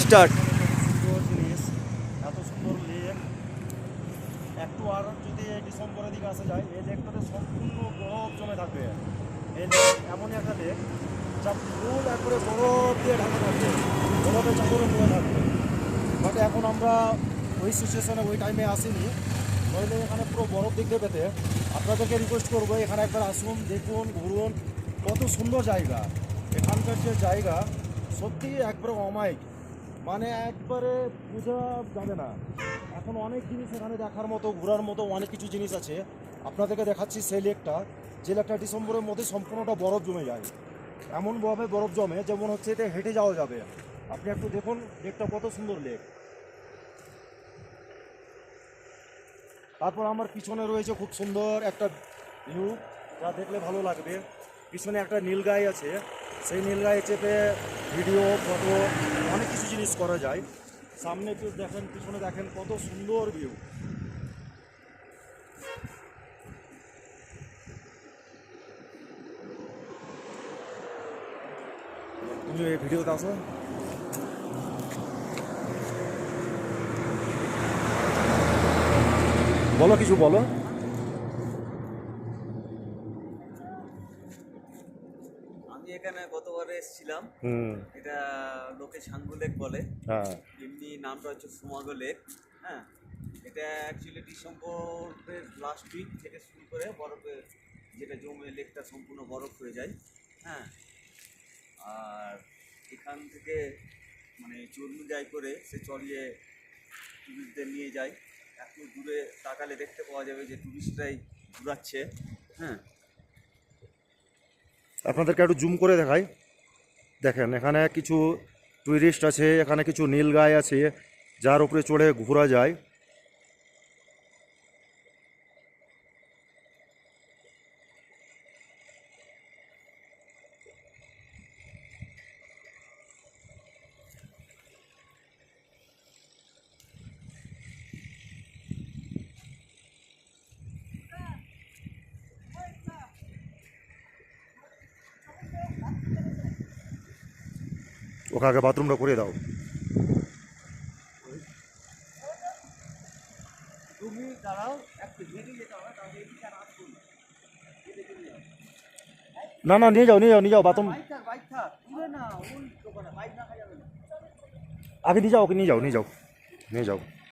Start. সুন্দর জিনিস, এত সুন্দর লেক। একটু আর যদি এই ডিসেম্বরের দিকে আসা যায়, এই লেকটাতে সম্পূর্ণ বরফ জমে থাকবে। এই লেক এমনই একটা লেক যা ফুল একবারে বরফ দিয়ে ঢাকা থাকবে, বরফের চাদরে পড়ে থাকবে। বাট এখন আমরা ওই সিচুয়েশনে ওই টাইমে আসিনি, নইলে এখানে পুরো বরফ দেখতে পেতে। আপনাদেরকে রিকোয়েস্ট করবো এখানে একবার আসুন, দেখুন, ঘুরুন, কত সুন্দর জায়গা। এখানকার যে জায়গা সত্যি একবারে অমায়িক, মানে একবারে বোঝা যাবে না। এখন অনেক জিনিস এখানে দেখার মতো, ঘোরার মতো অনেক কিছু জিনিস আছে। আপনাদেরকে দেখাচ্ছি সেই লেকটা, যে লেকটা ডিসেম্বরের মধ্যে সম্পূর্ণটা বরফ জমে যায়। এমনভাবে বরফ জমে যেমন হচ্ছে এতে হেঁটে যাওয়া যাবে। আপনি একটু দেখুন লেকটা কত সুন্দর লেক। তারপর আমার পিছনে রয়েছে খুব সুন্দর একটা ভিউ, যা দেখলে ভালো লাগবে। পিছনে একটা নীলগাই আছে, সেই নীলগায়ে চেপে ভিডিও, ফটো, অনেক কিছু জিনিস করা যায়। সামনে একটু দেখেন, পিছনে দেখেন কত সুন্দর ভিউ। তুমি এই ভিডিওতে আসো, বলো, কিছু বলো। আমি এখানে গতবার এসেছিলাম। হুম। এটা লোকে সাঙ্গু লেক বলে, হ্যাঁ। এমনি নামটা হচ্ছে সুমাগো লেক। হ্যাঁ, এটা অ্যাকচুয়ালি ডিসেম্বরের লাস্ট উইক থেকে শুরু করে বরফে যেটা জমে লেকটা সম্পূর্ণ বরফ হয়ে যায়। হ্যাঁ, আর এখান থেকে মানে চর্মু যাই করে সে চড়িয়ে টুরিস্টদের নিয়ে যায়। এত দূরে তাকালে দেখতে পাওয়া যাবে যে টুরিস্টরাই ঘুরাচ্ছে। হ্যাঁ, আপনাদেরকে একটু জুম করে দেখাই। দেখেন এখানে কিছু টুরিস্ট আছে, এখানে কিছু নীলগাই আছে যার উপরে চড়ে ঘোরা যায়। ওকে আগে বাথরুমটা করে দাও। তুমি দাঁড়াও, একটু বেরিয়ে যেতে হবে, তাহলে এদিকে আর আসবো না। না না, নিয়ে যাও, নিয়ে যাও, নিয়ে যাও বাথরুম। বাইক থাক তুলে না, ওই দোকানে বাইক রাখা যাবে না। আগে নিয়ে যাও, ওকে নিয়ে যাও, নিয়ে যাও, নিয়ে যাও।